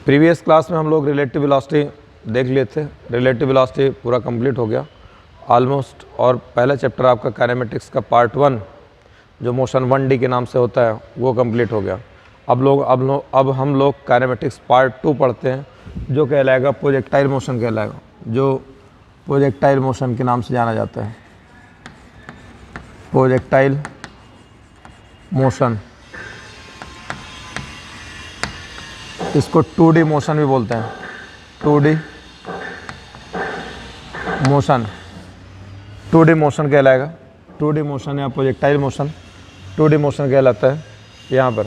Previous class में हम लोग रिलेटिव वेलोसिटी देख लिए थे। रिलेटिव वेलोसिटी पूरा कंप्लीट हो गया ऑलमोस्ट, और पहला चैप्टर आपका काइनेमेटिक्स का पार्ट 1 जो मोशन 1D के नाम से होता है वो कंप्लीट हो गया। अब हम लोग काइनेमेटिक्स पार्ट 2 पढ़ते हैं जो कहलाएगा प्रोजेक्टाइल मोशन कहलाएगा, जो प्रोजेक्टाइल मोशन के नाम से जाना जाता है। प्रोजेक्टाइल मोशन, इसको 2D मोशन भी बोलते हैं। 2D मोशन, 2D मोशन कहलाएगा। 2D मोशन या प्रोजेक्टाइल मोशन 2D मोशन कहलाता है यहाँ पर।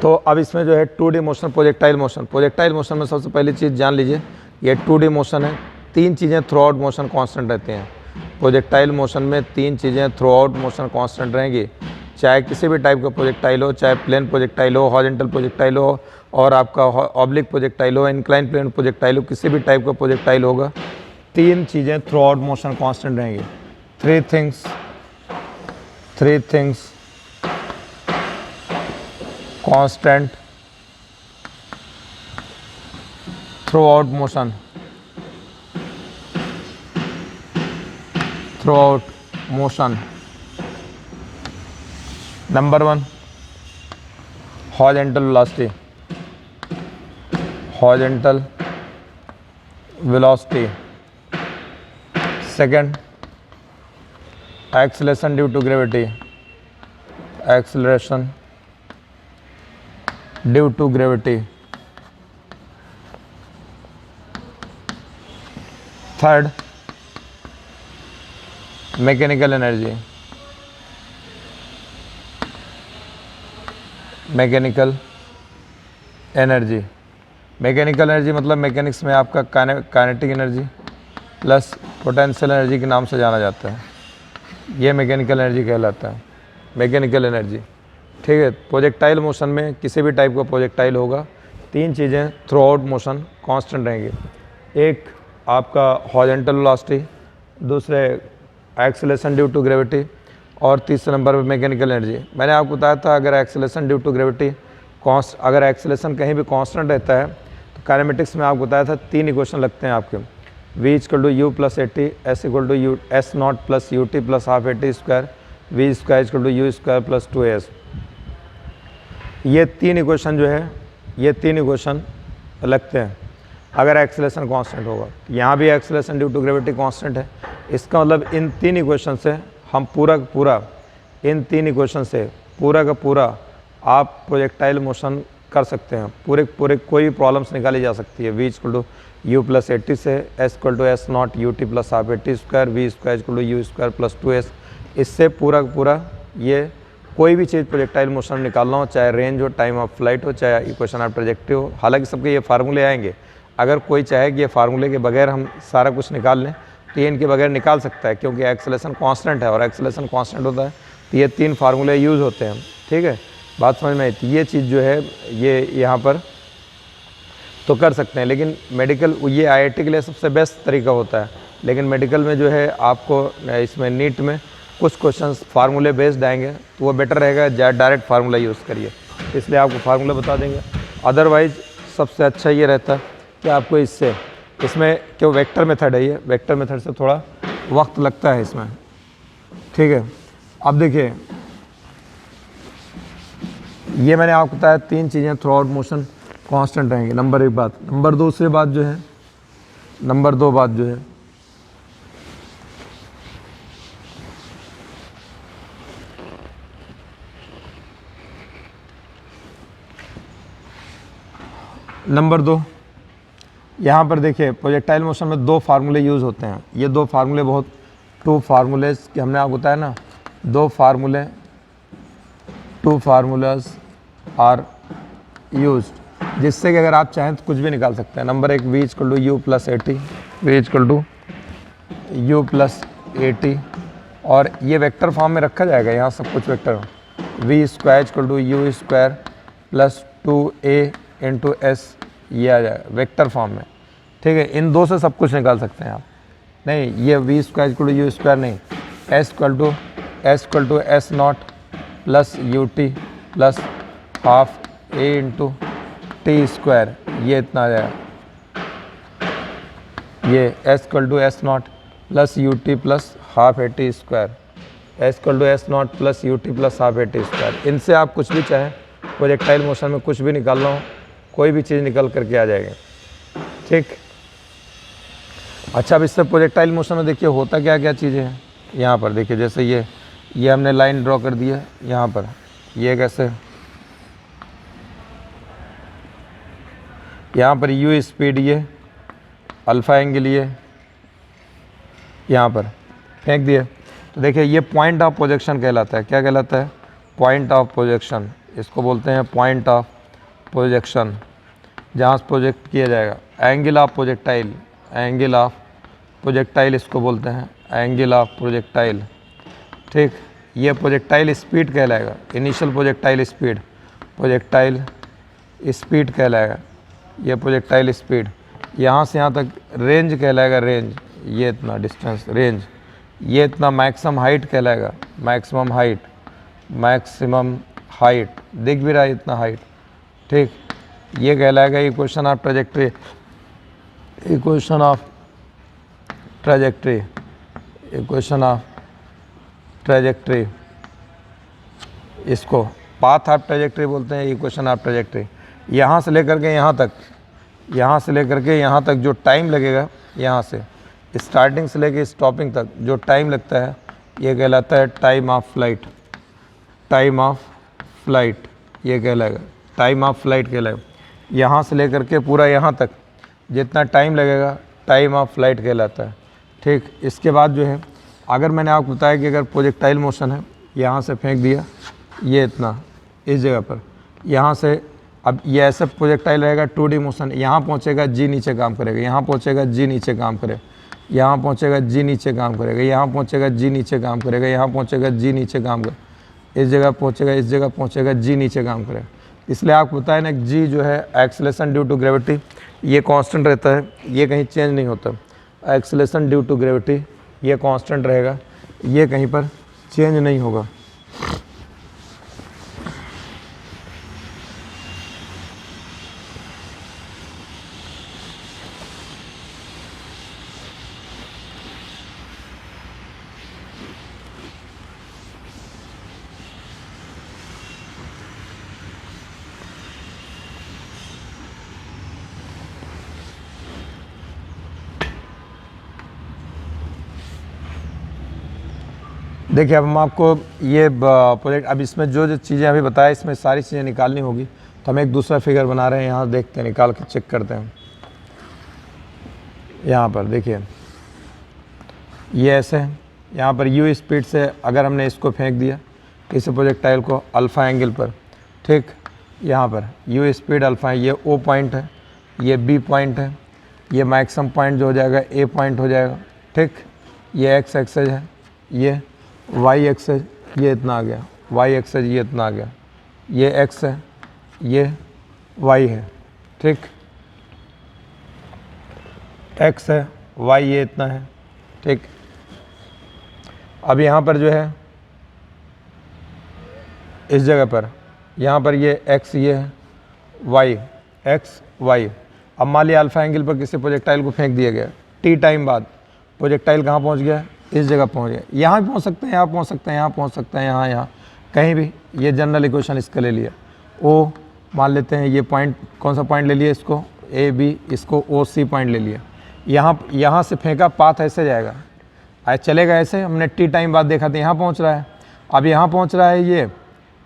तो अब इसमें जो है 2D motion, projectile motion. Projectile motion में सबसे पहली चीज़ जान लीजिए, ये 2D मोशन है। 3 चीज़ें थ्रू आउट मोशन कांस्टेंट रहती हैं। प्रोजेक्टाइल मोशन में 3 चीज़ें थ्रू आउट मोशन कांस्टेंट रहेंगी, चाहे किसी भी टाइप का प्रोजेक्टाइल हो, चाहे प्लेन प्रोजेक्टाइल हो, हॉरिजॉन्टल प्रोजेक्टाइल हो, और आपका ऑब्लिक प्रोजेक्टाइल हो, इंक्लाइन प्लेन प्रोजेक्टाइल हो, किसी भी टाइप का प्रोजेक्टाइल होगा, 3 चीज़ें थ्रू आउट मोशन कांस्टेंट रहेंगी। Three things constant throughout motion, number 1 horizontal velocity. Second acceleration due to gravity. Third mechanical energy. Mechanical energy मतलब मैकेनिक्स में आपका kinetic energy plus potential energy के नाम से जाना जाता है। ये मैकेनिकल एनर्जी कहलाता है, मैकेनिकल एनर्जी। ठीक है। प्रोजेक्टाइल मोशन में किसी भी टाइप का प्रोजेक्टाइल होगा, 3 चीज़ें थ्रू आउट मोशन कांस्टेंट रहेंगी। एक आपका हॉरिजॉन्टल वेलोसिटी, दूसरे एक्सेलरेशन ड्यू टू ग्रेविटी, और तीसरे नंबर पर मैकेनिकल एनर्जी। मैंने आपको बताया था अगर एक्सेलरेशन ड्यू टू ग्रेविटी अगर एक्सेलरेशन कहीं भी कांस्टेंट रहता है तो काइनेमेटिक्स में आपको बताया था 3 इक्वेशन लगते हैं आपके। v equal to you plus A T, S equal to U S not plus U T plus half A T square, we square equal to you square plus 2as। ये 3 equation जो है, ये 3 equation लगते हैं अगर acceleration constant होगा। यहाँ भी acceleration due to gravity constant है। इसका मतलब इन 3 इक्वेशन से हम पूरा का पूरा आप प्रोजेक्टाइल मोशन कर सकते हैं। पूरे कोई प्रॉब्लम्स निकाली जा सकती है। v equal to you plus A t से, s equal to s naught u T plus half A T square, we square equal to you square plus 2s। इससे पूरा ये कोई भी चीज़ प्रोजेक्टाइल मोशन निकालना हो, चाहे रेंज हो, टाइम ऑफ फ्लाइट हो, चाहे इक्वेशन ऑफ ट्रैजेक्टरी हो। हालांकि सबके ये फार्मूले आएंगे। अगर कोई चाहे कि ये फार्मूले के बगैर हम सारा कुछ निकाल लें तो ये इनके बगैर निकाल सकता है, क्योंकि एक्सेलरेशन कांस्टेंट है और एक्सेलरेशन कांस्टेंट होता है तो ये 3 फार्मूले यूज़ होते हैं। ठीक है, बात समझ में आई। तो ये चीज़ जो है ये यहाँ पर तो कर सकते हैं, लेकिन मेडिकल ये IIT के लिए सबसे बेस्ट तरीका होता है। लेकिन मेडिकल में जो है आपको इसमें नीट में कुछ क्वेश्चंस फार्मूले बेस्ड आएंगे तो वो बेटर रहेगा डायरेक्ट फार्मूला यूज़ करिए, इसलिए आपको फार्मूला बता देंगे। अदरवाइज़ सबसे अच्छा ये रहता है कि आपको इसमें क्यों वेक्टर मेथड है, ये वेक्टर मेथड से थोड़ा वक्त लगता है इसमें। ठीक है, अब देखिए ये मैंने आपको बताया 3 चीज़ें थ्रू आउट मोशन कांस्टेंट रहेंगी। नंबर 1 बात। नंबर 2 बात जो है, नंबर 2 बात जो है नंबर 2, यहाँ पर देखिए प्रोजेक्टाइल मोशन में 2 फार्मूले यूज़ होते हैं। ये 2 फार्मूले बहुत 2 फार्मूलेज कि हमने आपको बताया ना, 2 फार्मूलाज आर यूज्ड, जिससे कि अगर आप चाहें तो कुछ भी निकाल सकते हैं। Number 1 v equal to you plus A t, v equal to you plus A t, और ये वेक्टर फॉर्म में रखा जाएगा। यहाँ सब कुछ vector, v square equal to you square plus 2a into s, ये आ जाएगा वेक्टर फॉर्म में। ठीक है, इन 2 से सब कुछ निकाल सकते हैं आप। नहीं, ये v square equal to you square नहीं, s equal to s not plus U T plus half a into t square, ये इतना आ जाएगा। ये s equal to s not plus U T plus half A T square, s equal to s not plus U T plus half A T square. इनसे आप कुछ भी चाहें, प्रोजेक्टाइल मोशन में कुछ भी निकालना हो, कोई भी चीज़ निकल करके आ जाएगी। ठीक, अच्छा अब इससे प्रोजेक्टाइल मोशन में देखिए होता क्या क्या चीज़ें हैं। यहाँ पर देखिए जैसे ये हमने लाइन ड्रॉ कर दी है यहाँ पर, ये कैसे, यहाँ पर यू स्पीड, ये अल्फ़ा एंगल, ये यहाँ पर फेंक दिए। तो देखिए ये पॉइंट ऑफ प्रोजेक्शन कहलाता है। क्या कहलाता है? Point of projection. इसको बोलते हैं पॉइंट ऑफ प्रोजेक्शन, जहाँ से प्रोजेक्ट किया जाएगा। Angle of projectile, angle of projectile इसको बोलते हैं, एंगल ऑफ प्रोजेक्टाइल। ठीक, ये प्रोजेक्टाइल स्पीड कहलाएगा, initial projectile speed, projectile speed कहलाएगा। ये प्रोजेक्टाइल स्पीड, यहाँ से यहाँ तक रेंज कहलाएगा, रेंज, ये इतना डिस्टेंस रेंज। ये इतना मैक्सिमम हाइट कहलाएगा, मैक्सिमम हाइट, मैक्सिमम हाइट, दिख भी रहा है इतना हाइट। ठीक, ये कहलाएगा equation of trajectory, equation of trajectory, equation of trajectory. इसको पाथ ऑफ ट्रेजेक्ट्री बोलते हैं, इक्वेशन ऑफ ट्रेजेक्ट्री। यहाँ से लेकर के यहाँ तक, यहाँ से लेकर के यहाँ तक जो टाइम लगेगा, यहाँ से स्टार्टिंग से लेकर स्टॉपिंग तक जो टाइम लगता है, ये कहलाता है time of flight, time of flight ये कहलाएगा, टाइम ऑफ फ्लाइट कहलाएगा। यहाँ से लेकर के पूरा यहाँ तक जितना टाइम लगेगा, टाइम ऑफ फ्लाइट कहलाता है। ठीक, इसके बाद जो है, अगर मैंने आपको बताया कि अगर प्रोजेक्टाइल मोशन है, यहाँ से फेंक दिया ये इतना इस जगह पर, यहाँ से अब ये ऐसे प्रोजेक्टाइल रहेगा 2D मोशन, यहाँ पहुँचेगा जी नीचे काम करेगा, यहाँ पहुँचेगा जी नीचे काम करेगा, यहाँ पहुँचेगा जी नीचे काम करेगा, यहाँ पहुँचेगा जी नीचे काम करेगा, यहाँ पहुँचेगा जी नीचे काम करेगा, इस जगह पहुँचेगा, इस जगह पहुँचेगा, जी नीचे काम करेगा। इसलिए आपको बताया ना, जी जो है एक्सेलेरेशन ड्यू टू ग्रेविटी, ये कांस्टेंट रहता है, ये कहीं चेंज नहीं होता। एक्सेलेरेशन ड्यू टू ग्रेविटी ये कांस्टेंट रहेगा, ये कहीं पर चेंज नहीं होगा। देखिए अब हम आपको ये प्रोजेक्ट, अब इसमें जो जो चीज़ें अभी बताया, इसमें सारी चीज़ें निकालनी होगी। तो हम एक दूसरा फिगर बना रहे हैं, यहाँ देखते हैं, निकाल के चेक करते हैं। यहाँ पर देखिए ये ऐसे है, यहाँ पर यू स्पीड से अगर हमने इसको फेंक दिया इस प्रोजेक्टाइल को अल्फ़ा एंगल पर, ठीक, यहाँ पर यू स्पीड अल्फ़ा है, ये ओ पॉइंट है, ये बी पॉइंट है, ये मैक्सिमम पॉइंट जो हो जाएगा ए पॉइंट हो जाएगा। ठीक, ये एक्स एक्सेज है, ये वाई एक्सेज, ये इतना आ गया, वाई एक्सेज ये इतना आ गया, ये एक्स है, ये वाई है। ठीक, एक्स है, वाई ये इतना है। ठीक, अब यहाँ पर जो है इस जगह पर, यहाँ पर ये एक्स ये है, वाई एक्स वाई। अब मान लिया अल्फ़ा एंगल पर किसी प्रोजेक्टाइल को फेंक दिया गया, टी टाइम बाद प्रोजेक्टाइल कहाँ पहुँच गया? इस जगह पहुँच गया। यहाँ भी पहुँच सकते हैं, यहाँ पहुँच सकते हैं, यहाँ पहुँच सकते हैं, यहाँ कहीं भी। ये जनरल इक्वेशन इसका ले लिया। ओ मान लेते हैं, ये पॉइंट कौन सा पॉइंट ले लिया? इसको ए बी, इसको ओ सी पॉइंट ले लिया। यहाँ से फेंका, पाथ ऐसे जाएगा, आज चलेगा ऐसे। हमने टी टाइम बाद देखा था यहाँ पहुँच रहा है, अब यहाँ पहुँच रहा है ये,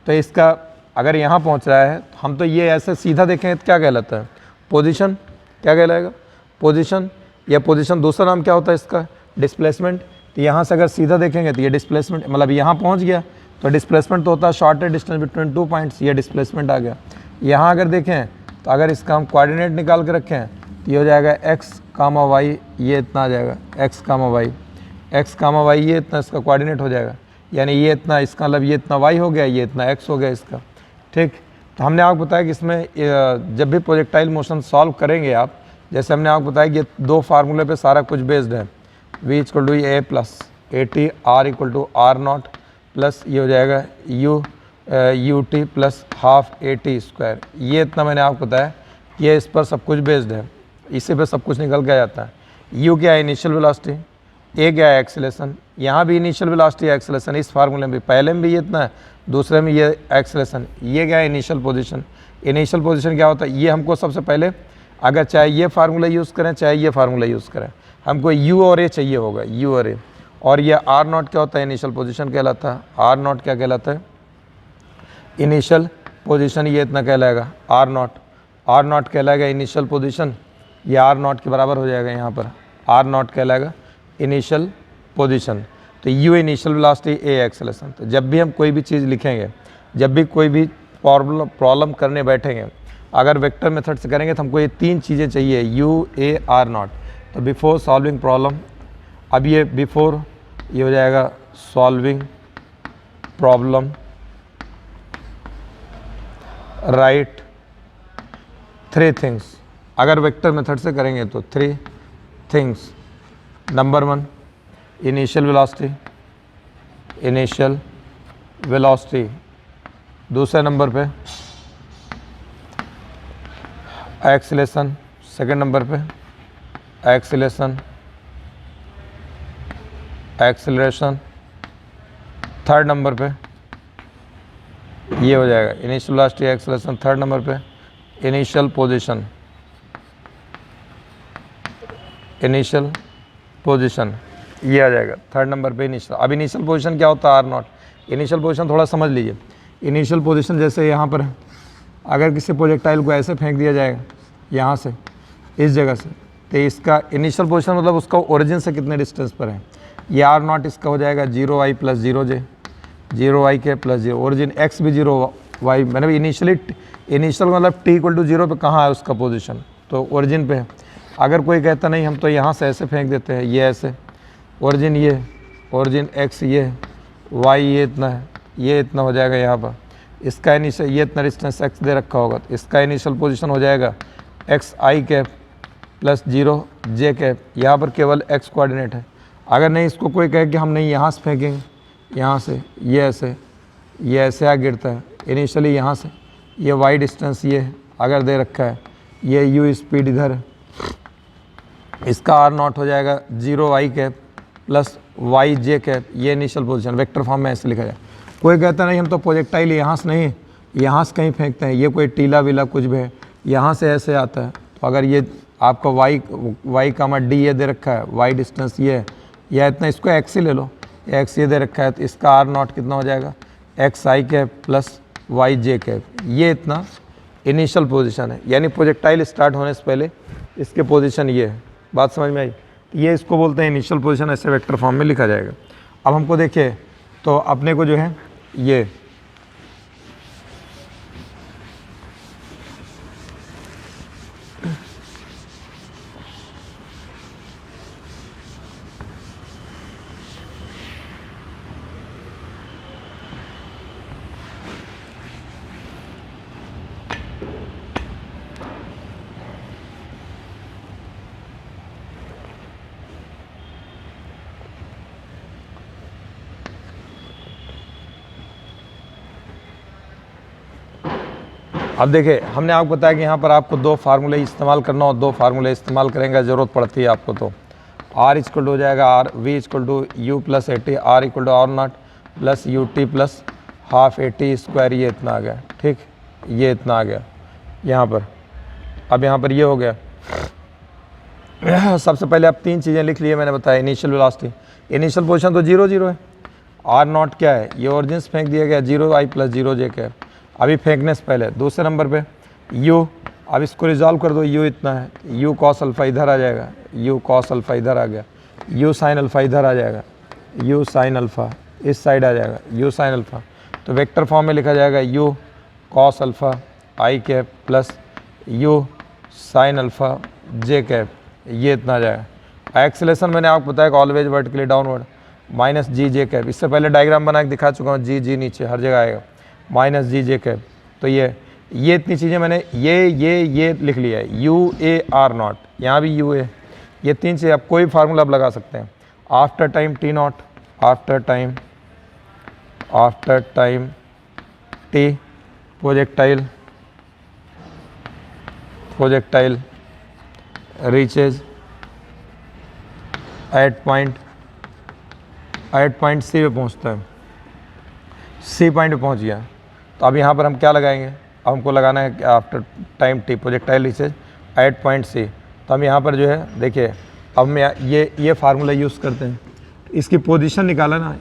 तो इसका अगर यहाँ पहुँच रहा है तो हम तो ये ऐसे सीधा देखें तो क्या कहलाता है? पोजीशन। क्या कहलाएगा? पोजीशन। या पोजीशन दूसरा नाम क्या होता है इसका? डिस्प्लेसमेंट। तो यहाँ से अगर सीधा देखेंगे तो ये डिस्प्लेसमेंट, मतलब यहाँ पहुँच गया तो डिस्प्लेसमेंट तो होता है शॉर्टेस्ट डिस्टेंस बिटवीन 2 पॉइंट्स, ये डिस्प्लेसमेंट आ गया। यहाँ अगर देखें तो अगर इसका हम कोऑर्डिनेट निकाल के रखें तो ये हो जाएगा एक्स कामा वाई, ये इतना आ जाएगा x comma y, x comma y ये इतना इसका कोऑर्डिनेट हो जाएगा, यानी ये इतना, इसका मतलब ये इतना वाई हो गया, ये इतना एक्स हो गया इसका। ठीक, तो हमने आपको बताया कि इसमें जब भी प्रोजेक्टाइल मोशन सॉल्व करेंगे आप, जैसे हमने आपको बताया कि ये 2 फार्मूले पे सारा कुछ बेस्ड है। v equal to a plus A t, r equal to r naught plus ये हो जाएगा u u T plus half A T square, ये इतना मैंने आपको बताया, ये इस पर सब कुछ बेस्ड है, इसी पे सब कुछ निकल के आ जाता है। यू क्या है इनिशियल वेलोसिटी, ए क्या है एक्सेलेरेशन, यहाँ भी इनिशियल वेलोसिटी एक्सेलेरेशन, इस फार्मूले में भी, पहले में भी ये इतना है, दूसरे में ये एक्सेलेरेशन, ये क्या है इनिशियल पोजीशन। इनिशियल पोजीशन क्या होता है, ये हमको सबसे पहले अगर चाहे ये फार्मूला यूज़ करें चाहे ये फार्मूला यूज़ करें, हमको यू और ए चाहिए होगा, यू और ए। और ये आर नॉट क्या होता है, इनिशियल पोजीशन कहलाता है। आर नॉट क्या कहलाता है, इनिशियल पोजीशन, ये इतना कहलाएगा आर नॉट। आर नॉट कहलाएगा इनिशियल पोजीशन, ये आर नॉट के बराबर हो जाएगा, यहाँ पर आर नॉट कहलाएगा इनिशियल पोजीशन। तो you initial velocity, A acceleration. तो जब भी हम कोई भी चीज़ लिखेंगे, जब भी कोई भी प्रॉब्लम करने बैठेंगे, अगर वेक्टर मेथड से करेंगे तो हमको ये तीन चीज़ें चाहिए, यू ए आर नॉट। तो बिफोर सॉल्विंग प्रॉब्लम, अब ये बिफोर ये हो जाएगा solving problem, right three things. अगर वेक्टर मेथड से करेंगे तो three things. Number one initial velocity, initial velocity. दूसरे नंबर पे एक्सेलेरेशन, सेकंड नंबर पे एक्सेलेरेशन, एक्सेलरेशन। थर्ड नंबर पे ये हो जाएगा initial velocity, acceleration. Third number पे इनिशियल पोजीशन, इनिशियल पोजीशन, ये आ जाएगा थर्ड नंबर पे इनिशियल। अब इनिशियल पोजीशन क्या होता है, आर नॉट। इनिशियल पोजीशन थोड़ा समझ लीजिए। इनिशियल पोजीशन जैसे यहाँ पर है, अगर किसी प्रोजेक्टाइल को ऐसे फेंक दिया जाएगा यहाँ से, इस जगह से, तो इसका इनिशियल पोजीशन मतलब उसका ओरिजिन से कितने डिस्टेंस पर है। ये आर नॉट इसका हो जाएगा 0 i प्लस 0 j, 0 i के प्लस 0, ओरिजिन x भी 0 y, मैंने इनिशियल मतलब t इक्वल टू 0 पे कहाँ है उसका पोजीशन, तो ओरिजिन पे है। अगर कोई कहता नहीं हम तो यहाँ से ऐसे फेंक देते हैं, ये ऐसे, ओरिजिन ये, ओरिजिन x ये, y ये इतना है, ये इतना हो जाएगा यहाँ पर। इसका इनिशियल ये इतना डिस्टेंस x दे रखा होगा, तो इसका इनिशियल पोजीशन हो जाएगा x i cap plus 0 j cap, यहाँ पर केवल x कोऑर्डिनेट है। अगर नहीं इसको कोई कहे कि हम नहीं यहाँ से फेंकेंगे, यहाँ से ये ऐसे आ गिरता है इनिशियली यहाँ से, ये y डिस्टेंस ये अगर दे रखा है, ये u स्पीड इधर है, इसका आर नॉट हो जाएगा 0 i cap plus y j cap, ये इनिशियल पोजीशन वेक्टर फॉर्म में ऐसे लिखा जाए। कोई कहता नहीं हम तो प्रोजेक्टाइल यहाँ से नहीं, यहाँ से कहीं फेंकते हैं, ये कोई टीला वीला कुछ भी है, यहाँ से ऐसे आता है, तो अगर ये आपका y का d ये दे रखा है, y डिस्टेंस ये है, या इतना, इसको x ही ले लो, x ये दे रखा है, तो इसका आर नॉट कितना हो जाएगा x i cap plus y j cap, ये इतना इनिशियल पोजीशन है। यानी प्रोजेक्टाइल स्टार्ट होने से पहले इसके पोजीशन ये है। बात समझ में आई, ये इसको बोलते हैं इनिशियल पोजीशन, ऐसे वेक्टर फॉर्म में लिखा जाएगा। अब हमको देखिए, तो अपने को जो है ये अब देखिए, हमने आपको बताया कि यहाँ पर आपको दो फार्मूले इस्तेमाल करना और दो फार्मूले इस्तेमाल करेंगे, ज़रूरत पड़ती है आपको। तो r इक्वल टू हो जाएगा r v equal to you plus A t, r equal to r naught plus U T plus half A T square, ये इतना आ गया, ठीक, ये इतना आ गया यहाँ पर। अब यहाँ पर ये हो गया। सबसे पहले आप तीन चीज़ें लिख लिए मैंने बताया, इनिशियल वेलोसिटी, इनिशियल पोजीशन तो 0 0 है, आर नॉट क्या है, ये ओरिजिन से फेंक दिया गया 0 i प्लस 0 j कैप, अभी फेंकने से पहले। दूसरे नंबर पे u, अब इसको रिजॉल्व कर दो, u इतना है, u कॉस अल्फ़ा इधर आ जाएगा, u कॉस अल्फ़ा इधर आ गया, u साइन अल्फ़ा इधर आ जाएगा, u साइन अल्फ़ा इस साइड आ जाएगा, u साइन अल्फ़ा। तो वेक्टर फॉर्म में लिखा जाएगा u cos alpha i cap plus u sine alpha j cap, ये इतना आ जाएगा। एक्सेलेरेशन मैंने आपको बताया कि ऑलवेज वर्टिकली डाउनवर्ड, माइनस जी जे कैप, इससे पहले डायग्राम बना के दिखा चुका हूँ, जी नीचे हर जगह आएगा, माइनस जी जे कैप। तो ये इतनी चीज़ें मैंने ये लिख लिया है, यू ए आर नॉट, यहाँ भी यू ए, ये तीन चीज़ें आप कोई फार्मूला आप लगा सकते हैं। After time t naught, after time t projectile reaches at point c पे पहुंचता है, सी पॉइंट पे पहुंच गया। तो अब यहाँ पर हम क्या लगाएंगे, अब हमको लगाना है after time t projectile reaches at point c. तो हम यहाँ पर जो है देखिए, अब मैं ये फार्मूला यूज़ करते हैं। इसकी पोजीशन निकालना है,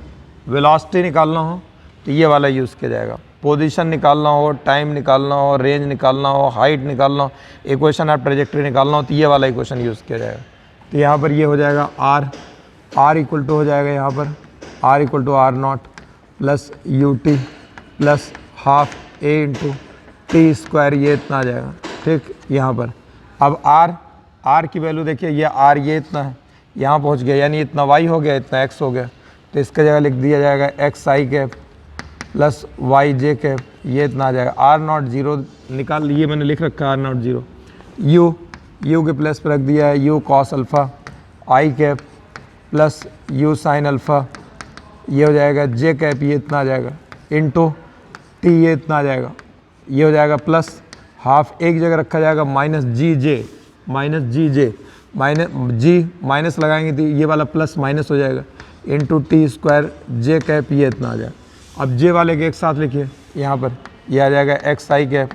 वेलोसिटी निकालना हो तो ये वाला यूज़ किया जाएगा। पोजीशन निकालना हो, टाइम निकालना हो, रेंज निकालना हो, हाइट निकालना हो, इक्वेशन ऑफ ट्रेजेक्टरी निकालना हो तो ये वाला इक्वेशन यूज़ किया जाएगा। तो यहाँ पर ये हो जाएगा आर इक्वल टू हो जाएगा यहाँ पर r equal to r naught plus U T plus half a into t square, ये इतना आ जाएगा। ठीक, यहाँ पर अब आर की वैल्यू देखिए, ये आर ये इतना है, यहाँ पहुँच गया, यानी इतना वाई हो गया, इतना एक्स हो गया। तो इसका जगह लिख दिया जाएगा x i cap plus y j cap, ये इतना आ जाएगा। आर नॉट जीरो निकाल लिए, मैंने लिख रखा है आर नॉट जीरो। यू के प्लस पर रख दिया है u cos alpha i cap plus you sign alpha, ये हो जाएगा जे कैप, ये इतना आ जाएगा इंटू टी, ये इतना आ जाएगा, ये हो जाएगा प्लस हाफ एक जगह रखा जाएगा माइनस जी जे माइनस जी माइनस लगाएंगे तो ये वाला प्लस माइनस हो जाएगा into t square j cap, ये इतना आ जाएगा। अब जे वाले के एक साथ लिखिए, यहाँ पर ये आ जाएगा x i cap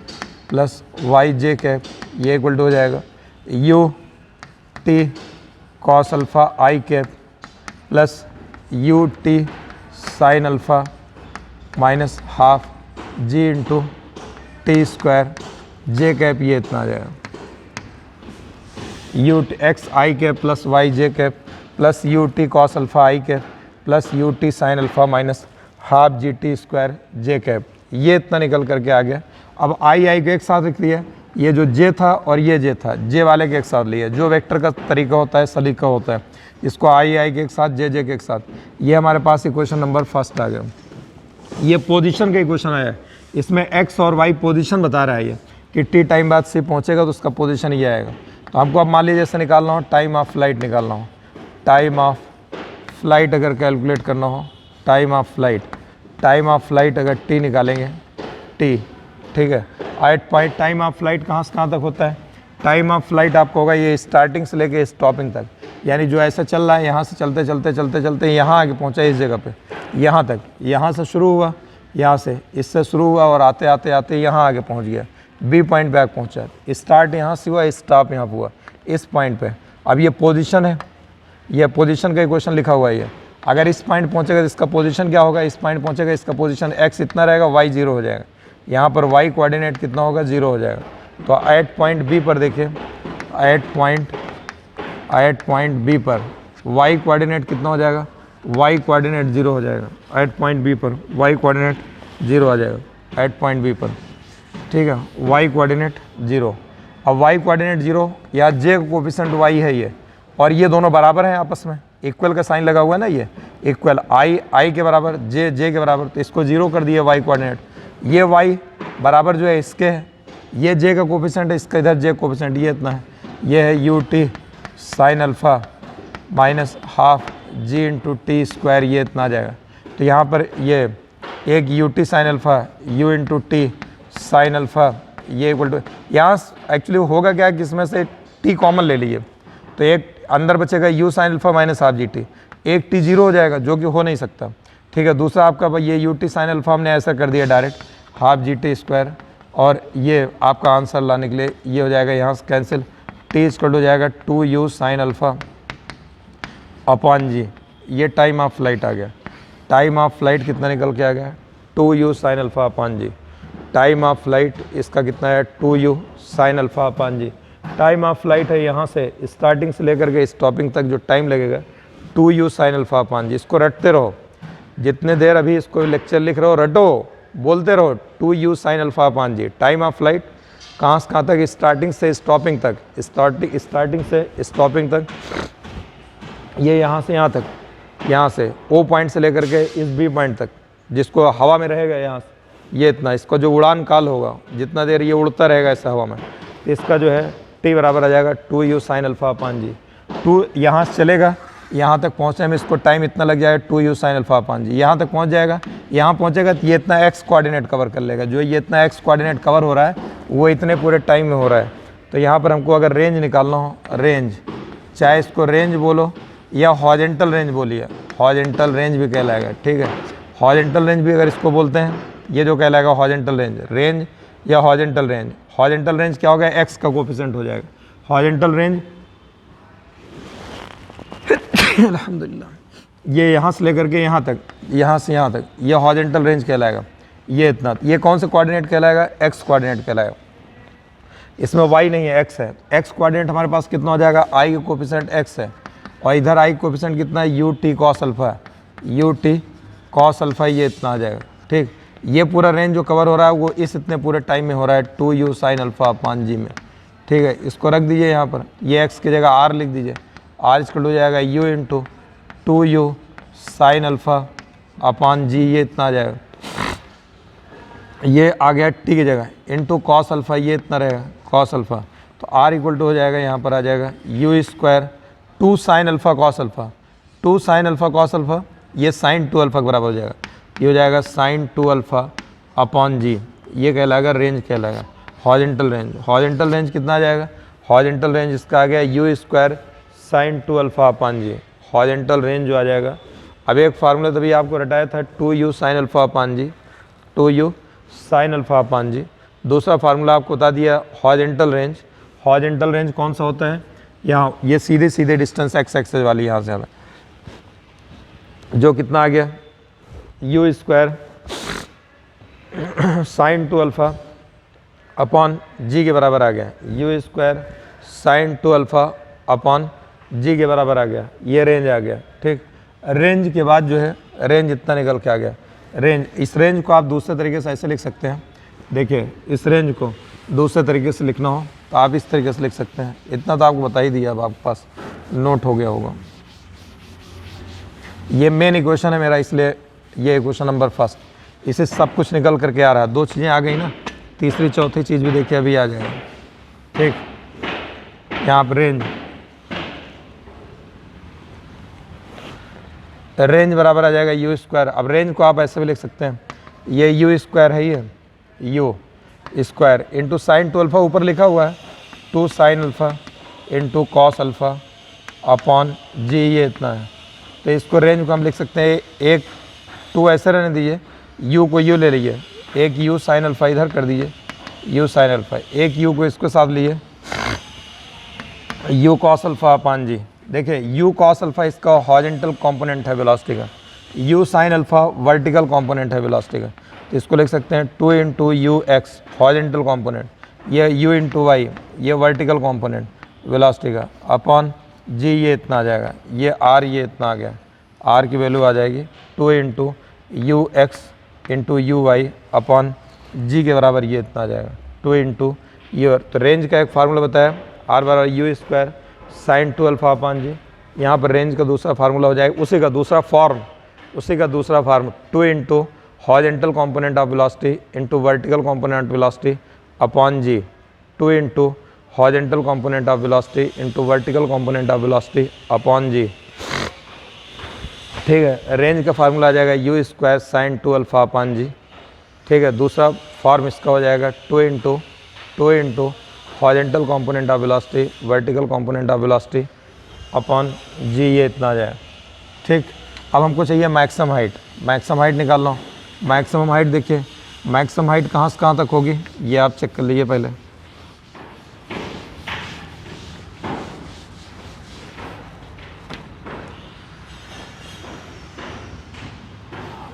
plus y j cap, ये इक्वल टू हो जाएगा u t cos alpha i cap plus you t sine alpha minus half g into t square j cap, ये इतना आ जाएगा। U t x i cap plus y j cap plus you t cos alpha i cap plus you t sine alpha minus half g t square j cap, ये इतना निकल करके आ गया। अब आई को एक साथ लिख लिया, ये जो जे था और ये जे था, जे वाले के एक साथ लिया, जो वेक्टर का तरीका होता है सलीका होता है, इसको आई के एक साथ जे के एक साथ, ये हमारे पास इक्वेशन नंबर फर्स्ट आ गया। ये पोजीशन का इक्वेशन आया है, इसमें एक्स और वाई पोजीशन बता रहा है ये कि टी टाइम बाद से पहुंचेगा तो उसका पोजीशन ये आएगा। तो हमको अब मान लीजिए जैसे निकालना हो टाइम ऑफ फ्लाइट निकालना हो, टाइम ऑफ फ्लाइट अगर कैलकुलेट करना हो, टाइम ऑफ फ्लाइट अगर टी निकालेंगे टी, ठीक है, at point time of flight कहाँ से कहाँ तक होता है, टाइम ऑफ फ्लाइट आपको होगा ये स्टार्टिंग से लेके स्टॉपिंग तक, यानी जो ऐसा चल रहा है यहाँ से चलते चलते यहाँ आगे पहुँचा इस जगह पे, यहाँ तक, यहाँ से शुरू हुआ, यहाँ से इससे शुरू हुआ और आते आते यहाँ आगे पहुँच गया, बी पॉइंट पे आगे पहुँचा। स्टार्ट यहाँ से हुआ, स्टॉप यहाँ हुआ इस पॉइंट पे। अब ये पोजीशन है, ये पोजीशन का इक्वेशन लिखा हुआ है ये, अगर इस पॉइंट पहुँचेगा तो इसका पोजीशन क्या होगा, इस पॉइंट पहुँचेगा इसका पोजीशन एक्स इतना रहेगा, वाई जीरो हो जाएगा, यहाँ पर वाई कोऑर्डिनेट कितना होगा, जीरो हो जाएगा। तो एट पॉइंट बी पर देखिए, एट पॉइंट बी पर वाई कोऑर्डिनेट कितना हो जाएगा, वाई कोऑर्डिनेट जीरो हो जाएगा। एट पॉइंट बी पर वाई कोऑर्डिनेट जीरो आ जाएगा एट पॉइंट बी पर, ठीक है, वाई कोऑर्डिनेट जीरो। अब वाई कोऑर्डिनेट जीरो, या जे कोफिशिएंट वाई है ये, और ये दोनों बराबर हैं आपस में, इक्वल का साइन लगा हुआ है ना, ये इक्वल आई के बराबर, जे के बराबर, तो इसको जीरो कर दिया वाई कोऑर्डिनेट। ये वाई बराबर जो है इसके है, ये जे का कोफिशिएंट है, इसका इधर जे कोफिशिएंट ये इतना है, ये है u t sine alpha minus half g into t square, ये इतना आ जाएगा। तो यहाँ पर ये एक u t sine alpha u into t sine alpha, ये इक्वल टू, यहाँ एक्चुअली होगा क्या कि इसमें से टी कॉमन ले लीजिए, तो एक अंदर बचेगा you sign alpha minus half g T, एक टी जीरो हो जाएगा जो कि हो नहीं सकता, ठीक है। दूसरा आपका भाई ये यू टी साइन अल्फ़ा हमने ऐसा कर दिया direct half g t square, और ये आपका आंसर लाने के लिए ये हो जाएगा यहाँ से कैंसिल, टी इक्वल हो जाएगा 2u sine alpha upon g, ये टाइम ऑफ फ्लाइट आ गया। टाइम ऑफ फ्लाइट कितना निकल के आ गया, 2u sine alpha upon g. Time of flight इसका कितना है, 2u sine alpha upon g. Time of flight है यहाँ से स्टार्टिंग से लेकर के स्टॉपिंग तक जो टाइम लगेगा 2u साइन अल्फ़ा अपॉन जी। इसको रटते रहो, जितने देर अभी इसको लेक्चर लिख रहे हो रटो, बोलते रहो 2u sine alpha upon g. Time of flight कहाँ से कहाँ तक, स्टार्टिंग से स्टॉपिंग तक, स्टार्टिंग से स्टॉपिंग तक, ये यहाँ से यहाँ तक, यहाँ से ओ पॉइंट से लेकर के इस बी पॉइंट तक, जिसको हवा में रहेगा यहाँ से ये इतना, इसका जो उड़ान काल होगा जितना देर ये उड़ता रहेगा ऐसा हवा में, इसका जो है टी बराबर आ जाएगा 2u sine alpha upon g. 2 यहाँ से चलेगा, यहाँ तक पहुँचने में इसको टाइम इतना लग जाएगा 2u साइन अल्फा अपान जी। यहाँ तक पहुँच जाएगा, यहाँ पहुँचेगा तो ये इतना x कोऑर्डिनेट कवर कर लेगा। जो ये इतना x कोऑर्डिनेट कवर हो रहा है वो इतने पूरे टाइम में हो रहा है। तो यहाँ पर हमको अगर रेंज निकालना हो, रेंज चाहे इसको रेंज बोलो या हॉरिजॉन्टल रेंज बोलिए, हॉरिजॉन्टल रेंज भी कहलाएगा, ठीक है। हॉरिजॉन्टल रेंज भी अगर इसको बोलते हैं, ये जो कहलाएगा हॉरिजॉन्टल रेंज, रेंज या हॉरिजॉन्टल रेंज। हॉरिजॉन्टल रेंज क्या हो गया, x का कोएफिशिएंट हो जाएगा। हॉरिजॉन्टल रेंज अल्हम्दुलिल्लाह, ये यहाँ से लेकर के यहाँ तक, यहाँ से यहाँ तक, ये हॉरिजॉन्टल रेंज कहलाएगा। ये इतना, ये कौन सा कोऑर्डिनेट कहलाएगा, x कोऑर्डिनेट कहलाएगा। इसमें y नहीं है, x है। x कोऑर्डिनेट हमारे पास कितना हो जाएगा, i का कोएफिशिएंट x है, और इधर i कोएफिशिएंट कितना है, ut cos अल्फा है, ut cos अल्फा, ये इतना आ जाएगा, ठीक। ये पूरा रेंज जो कवर हो रहा है वो इस इतने पूरे टाइम में हो रहा है 2u साइन अल्फा अपान जी में, ठीक है। इसको रख दीजिए यहाँ पर, ये x की जगह r लिख दीजिए, r इसको हो जाएगा u into 2u sine alpha upon g, ये इतना आ जाएगा। ये आ गया t की जगह इंटू कॉस अल्फ़ा, ये इतना रहेगा कॉस अल्फ़ा, तो r इक्वल टू हो जाएगा, यहाँ पर आ जाएगा u square 2 sine alpha cos alpha, 2 sine alpha cos alpha, ये साइन 2 अल्फ़ा के बराबर हो जाएगा। ये हो जाएगा साइन 2 अल्फ़ा अपॉन जी, ये कहलाएगा रेंज कहलाएगा, हॉरिजॉन्टल रेंज। हॉरिजॉन्टल रेंज कितना आ जाएगा, हॉरिजॉन्टल रेंज इसका आ गया u square sine 2 alpha upon g, horizontal range जो आ जाएगा। अब एक फार्मूला तभी आपको रटाया था 2u साइन अल्फ़ा अपॉन जी, 2u sine alpha upon g. दूसरा फार्मूला आपको बता दिया हॉरिजॉन्टल रेंज। हॉरिजॉन्टल रेंज कौन सा होता है, यहाँ ये सीधे सीधे डिस्टेंस x एक्सेस वाली यहाँ से आना, जो कितना आ गया u square sine 2 alpha upon g के बराबर आ गया, u square sine 2 alpha upon g के बराबर आ गया। ये रेंज आ गया, ठीक। रेंज के बाद जो है रेंज इतना निकल के आ गया। रेंज, इस रेंज को आप दूसरे तरीके से ऐसे लिख सकते हैं, देखिए इस रेंज को दूसरे तरीके से लिखना हो तो आप इस तरीके से लिख सकते हैं। इतना तो आपको बता ही दिया, अब आपके पास नोट हो गया होगा। ये मेन इक्वेशन है मेरा, इसलिए ये इक्वेशन नंबर फर्स्ट, इसे सब कुछ निकल करके आ रहा है। दो चीज़ें आ गई ना, तीसरी चौथी चीज़ भी देखिए अभी आ जाएगी, ठीक। यहाँ पर रेंज बराबर आ जाएगा u स्क्वायर। अब रेंज को आप ऐसे भी लिख सकते हैं, ये u स्क्वायर है, ये u square into sine 2 alpha ऊपर लिखा हुआ है, 2 sine alpha into cos alpha upon g, ये इतना है। तो इसको रेंज को हम लिख सकते हैं, एक 2 ऐसे रहने दीजिए, u को u ले लीजिए, एक u साइन अल्फ़ा इधर कर दीजिए, u साइन अल्फ़ा, एक u को इसके साथ लिए u कॉस अल्फ़ा अपॉन जी। देखिए u cos अल्फ़ा इसका हॉरिजॉन्टल कंपोनेंट है वेलोसिटी का, u sin alpha vertical component है वेलोसिटी का। तो इसको लिख सकते हैं 2 into u x horizontal component, ये u इंटू वाई ये वर्टिकल कंपोनेंट वेलोसिटी का, अपॉन g, ये इतना आ जाएगा, ये r ये इतना आ गया, r की वैल्यू आ जाएगी 2 into u x into u y upon g के बराबर ये इतना आ जाएगा 2 इंटू यू। तो रेंज का एक फार्मूला बताया, r बराबर u square sine 2 alpha upon जी। यहाँ पर रेंज का दूसरा फार्मूला हो जाएगा, उसी का दूसरा form 2 into horizontal component of velocity into vertical component velocity upon g, 2 into horizontal component of velocity into vertical component of velocity upon g, ठीक है। रेंज का फार्मूला आ जाएगा u square sine 2 alpha upon g, ठीक है। दूसरा form इसका हो जाएगा 2 into horizontal component of velocity vertical component of velocity upon g, ये इतना आ जाए, ठीक। अब हमको चाहिए मैक्सिमम हाइट, मैक्सिमम हाइट निकालना हो। मैक्सिमम हाइट देखिए, मैक्सिमम हाइट कहाँ से कहाँ तक होगी ये आप चेक कर लीजिए पहले।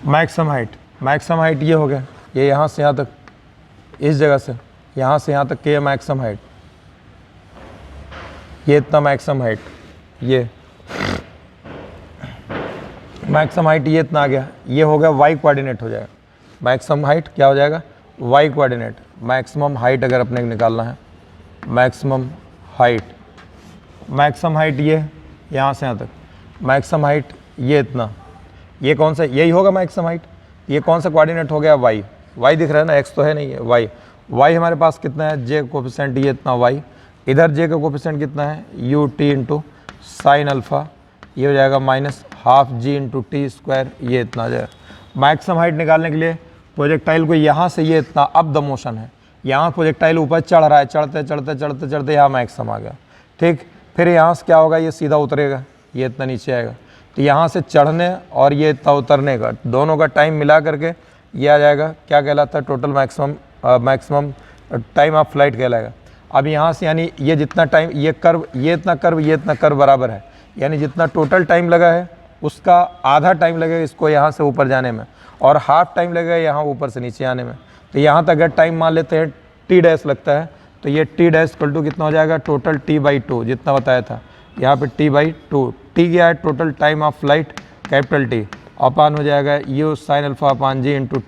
मैक्सिमम हाइट ये हो गया, ये यहाँ से यहाँ तक, इस जगह से यहाँ से यहाँ तक के ये मैक्सिमम हाइट, ये इतना मैक्सिमम हाइट, ये मैक्सिमम हाइट ये इतना आ गया, ये हो गया वाई कोऑर्डिनेट हो जाएगा। मैक्सिमम हाइट क्या हो जाएगा, वाई कोऑर्डिनेट। मैक्सिमम हाइट अगर अपने को निकालना है, मैक्सिमम हाइट ये यहाँ से यहाँ तक, मैक्सिमम हाइट ये इतना, ये कौन सा, यही होगा मैक्सिमम हाइट। ये कौन सा कोऑर्डिनेट हो गया, वाई। वाई दिख रहा है ना, एक्स तो है नहीं है, वाई। वाई हमारे पास कितना है, जे कोफिशिएंट ये इतना वाई, इधर जे का कोफिशिएंट कितना है, u T into sine alpha ये हो जाएगा minus half g into t square, ये इतना आ जाएगा। मैक्सिमम हाइट निकालने के लिए प्रोजेक्टाइल को यहाँ से ये इतना अप द मोशन है, यहाँ प्रोजेक्टाइल ऊपर चढ़ रहा है, चढ़ते चढ़ते चढ़ते चढ़ते यहाँ मैक्सिमम आ गया, ठीक। फिर यहाँ से क्या होगा, ये सीधा उतरेगा, ये इतना नीचे आएगा। तो यहाँ से चढ़ने और ये इतना उतरने का दोनों का टाइम मिला करके ये आ जाएगा, क्या कहलाता है, total maximum time of flight कहलाएगा। अब यहाँ से यानी ये जितना टाइम, ये कर्व, ये इतना कर्व बराबर है, यानी जितना टोटल टाइम लगा है उसका आधा टाइम लगेगा इसको यहाँ से ऊपर जाने में, और हाफ टाइम लगेगा यहाँ ऊपर से नीचे आने में। तो यहाँ तक अगर टाइम मान लेते हैं टी डैश लगता है, तो ये टी डैश इक्वल टू कितना हो जाएगा, टोटल t/2 जितना बताया था, यहाँ पे t/2, टी क्या है, total time of flight capital t, upon हो जाएगा u sine alpha upon g into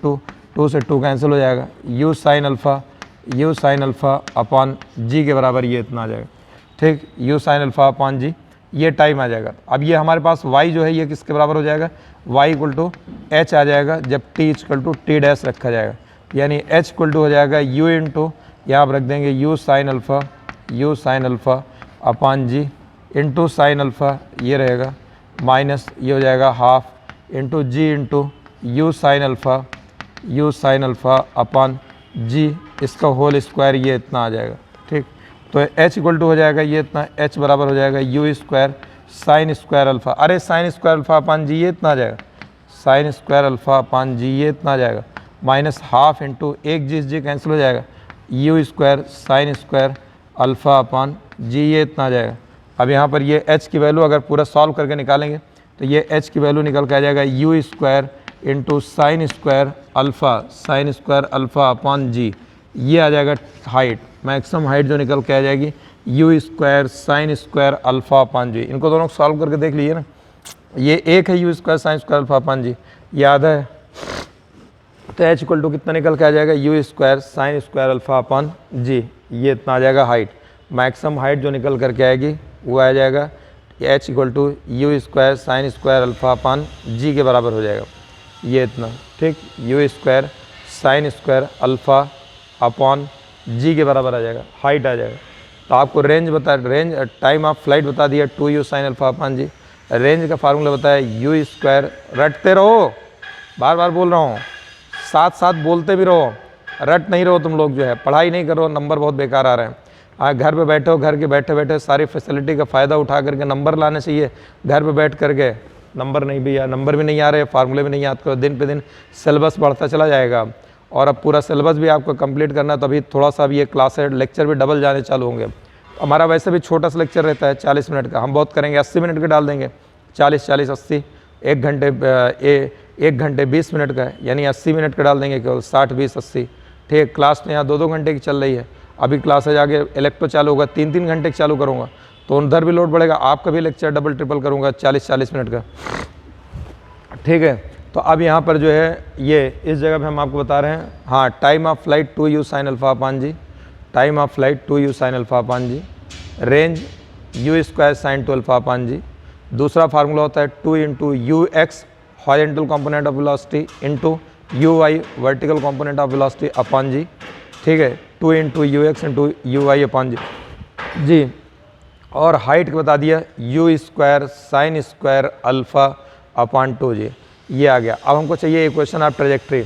2 से 2 कैंसिल हो जाएगा, u sine alpha upon g के बराबर ये इतना आ जाएगा, ठीक, u sine alpha upon g, ये टाइम आ जाएगा। अब ये हमारे पास y जो है ये किसके बराबर हो जाएगा, y इक्वल टू h आ जाएगा जब t equal to t dash रखा जाएगा, यानी h इक्वल टू हो जाएगा u इंटू, यहाँ पर रख देंगे u sign alpha upon g into sine alpha, ये रहेगा माइनस ये हो जाएगा हाफ इंटू जी into u sign alpha upon जी, इसका होल स्क्वायर, ये इतना आ जाएगा, ठीक। तो h इक्वल टू हो जाएगा ये इतना, h बराबर हो जाएगा u square sine square alpha, अरे sign square alpha upon g ये इतना आ जाएगा, sign square alpha upon g ये इतना आ जाएगा, माइनस हाफ इंटू एक जी कैंसिल हो जाएगा, u square sine square alpha upon g ये इतना आ जाएगा। अब यहाँ पर ये h की वैल्यू अगर पूरा सॉल्व करके निकालेंगे तो ये h की वैल्यू निकल के आ जाएगा u square into sine square alpha upon g, ये आ जाएगा हाइट, मैक्सिमम हाइट जो निकल के आ जाएगी u square sine square alpha upon g. इनको दोनों को सॉल्व करके देख लीजिए ना, ये एक है u square sine square alpha upon g, ये आधा है, तो h इक्वल टू कितना निकल के आ जाएगा, u square sine square alpha upon g, ये इतना आ जाएगा हाइट। मैक्सिमम हाइट जो निकल करके आएगी वो आ जाएगा h equal to u square sine square alpha upon g के बराबर हो जाएगा, ये इतना, ठीक, u square sine square alpha upon g के बराबर आ जाएगा, हाइट आ जाएगा। तो आपको रेंज टाइम ऑफ फ्लाइट बता दिया 2u sine alpha upon g, range का फार्मूला बताया u स्क्वायर, रटते रहो, बार बार बोल रहा हूँ, साथ साथ बोलते भी रहो, रट नहीं रहो तुम लोग, जो है पढ़ाई नहीं करो, नंबर बहुत बेकार आ रहे हैं। घर पे बैठो, घर के बैठे बैठे सारी फैसिलिटी का फ़ायदा उठा करके नंबर लाने चाहिए, घर पे बैठ करके नंबर नहीं भैया, नंबर भी नहीं आ रहे, फार्मूले भी नहीं याद करो, दिन पे दिन सिलेबस बढ़ता चला जाएगा, और अब पूरा सिलेबस भी आपको कंप्लीट करना है, तो अभी थोड़ा सा भी ये क्लास है, लेक्चर भी डबल जाने चालू होंगे। हमारा वैसे भी छोटा सा लेक्चर रहता है 40 मिनट का, हम बहुत करेंगे 80 मिनट के डाल देंगे, 40 80, 1 घंटे 20 मिनट का है, यानी 80 मिनट का डाल देंगे केवल, 60 20 80, ठीक। क्लास तो यहाँ 2 घंटे की चल रही है, अभी क्लासेज आगे इलेक्ट्रो चालू होगा 3 घंटे की चालू करूँगा, तो उधर भी लोड बढ़ेगा, आपका भी लेक्चर डबल ट्रिपल करूँगा 40 मिनट का, ठीक है। तो अब यहाँ पर जो है ये इस जगह पे हम आपको बता रहे हैं, हाँ, time of flight 2u sine alpha upon g, time of flight 2u sine alpha upon g, range u square sine 2 alpha upon g, दूसरा फार्मूला होता है 2 into u x horizontal component of velocity into u y vertical component of velocity upon g, ठीक है, 2 into u x into u y upon g, और height बता दिया u square sine square alpha अपान 2 जी, ये आ गया। अब हमको चाहिए इक्वेशन ऑफ ट्रेजेक्ट्री,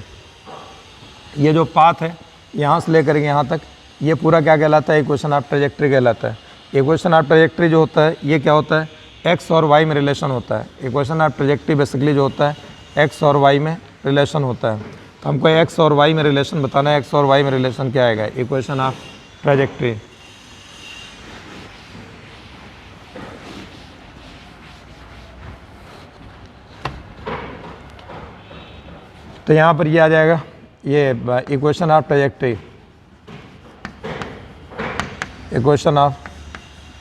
ये जो पाथ है यहाँ से लेकर यहाँ तक, ये पूरा क्या कहलाता है, इक्वेशन ऑफ ट्रेजेक्ट्री कहलाता है। इक्वेशन ऑफ ट्रेजेक्ट्री जो होता है ये क्या होता है, एक्स और वाई में रिलेशन होता है। इक्वेशन ऑफ ट्रेजेक्ट्री बेसिकली जो होता है एक्स और वाई में रिलेशन होता है, तो हमको एक्स और वाई में रिलेशन बताना है। एक्स और वाई में रिलेशन क्या आएगा, इक्वेशन ऑफ ट्रेजेक्ट्री, तो यहाँ पर ये आ जाएगा, ये equation of trajectory, equation of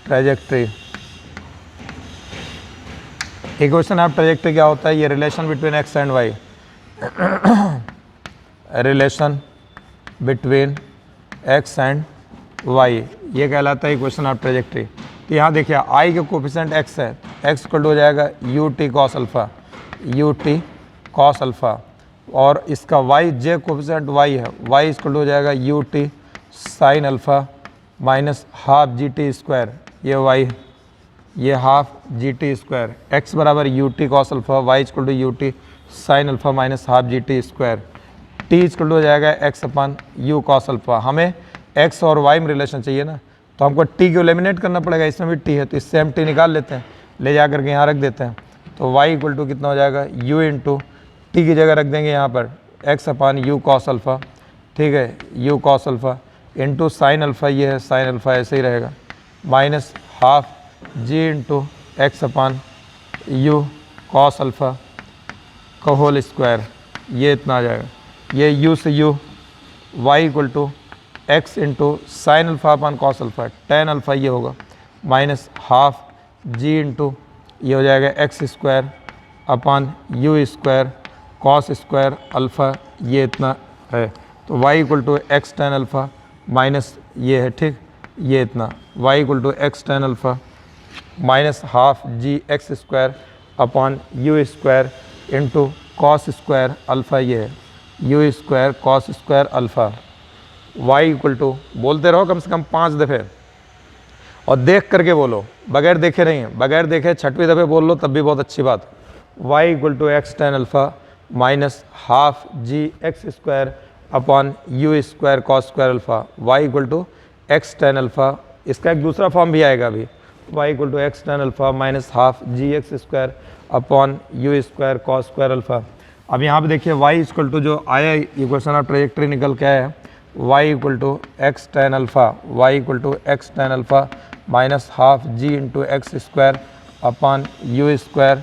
trajectory, equation of trajectory क्या होता है, ये relation between x and y, relation between x and y, ये कहलाता है इक्वेशन ऑफ ट्रेजेक्ट्री। तो यहाँ देखिए आई के कोफिशिएंट एक्स है, एक्स इक्वल टू हो जाएगा u t cos alpha, u t cos alpha, और इसका y जे कोफिशिएंट y है, y इक्वल टू हो जाएगा u t sine alpha minus half g t square, ये y, ये half g t square, x बराबर u t cos alpha, y equal to u t sine alpha minus half g t square, t equal to हो जाएगा x upon you cos alpha. हमें x और Y में relation चाहिए ना, तो हमको टी को एलिमिनेट करना पड़ेगा, इसमें भी टी है तो इससे हम टी निकाल लेते हैं, ले जा करके यहाँ रख देते हैं। तो वाई इक्वल टू कितना हो जाएगा, यू इंटू टी की जगह रख देंगे यहाँ पर x upon u cos alpha, ठीक है, u cos alpha into sine alpha, ये है साइन अल्फ़ा ऐसे ही रहेगा, minus half g into x upon u cos alpha का होल स्क्वायर, ये इतना आ जाएगा। ये u से u, y equal to x into sine alpha upon cos alpha, tan alpha ये होगा, माइनस हाफ जी इंटू ये हो जाएगा x square upon u square cos square alpha, ये इतना है। तो y equal to x tan alpha minus ये है, ठीक, ये इतना y equal to x tan alpha minus half g x square upon u square into cos square alpha, ये है u square cos square alpha, y equal to, बोलते रहो कम से कम 5 दफ़े और देख करके बोलो, बगैर देखे नहीं है, बगैर देखे 6वीं दफ़े बोल लो तब भी बहुत अच्छी बात। Y equal to x tan alpha minus half g x square upon u square cos square alpha, y equal to x tan alpha, इसका एक दूसरा फॉर्म भी आएगा अभी, y equal to x tan alpha minus half g x square upon u square cos square alpha. अब यहाँ पे देखिए y इक्वल टू जो आया इक्वेशन ऑफ ट्रेजेक्ट्री निकल के आया है, y equal to x tan alpha, y equal to x tan alpha minus half g into x square upon u square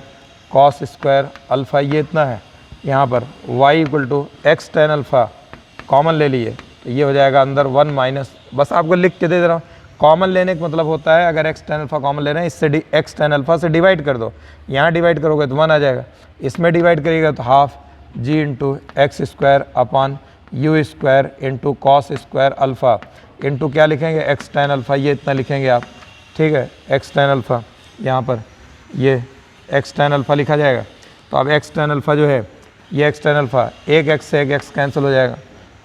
cos square alpha, ये इतना है। यहाँ पर y equal to x tan alpha common ले लिए तो ये हो जाएगा अंदर 1 माइनस, बस आपको लिख के दे रहा हूँ, कॉमन लेने का मतलब होता है अगर एक्स टेन अल्फ़ा कॉमन ले रहे हैं इससे एक्स टेन अल्फ़ा से डिवाइड कर दो, यहाँ डिवाइड करोगे तो 1 आ जाएगा, इसमें डिवाइड करिएगा तो half g into x square upon u square into cos square alpha into क्या लिखेंगे एक्स टेन अल्फ़ा, ये इतना लिखेंगे आप, ठीक है, एक्स टेन अल्फ़ा, यहाँ पर ये एक्स टेन अल्फ़ा लिखा जाएगा। तो अब एक्स टेन अल्फ़ा जो है ये एक्स टेन अल्फ़ा, एक एक्स से एक एक्स कैंसिल हो जाएगा,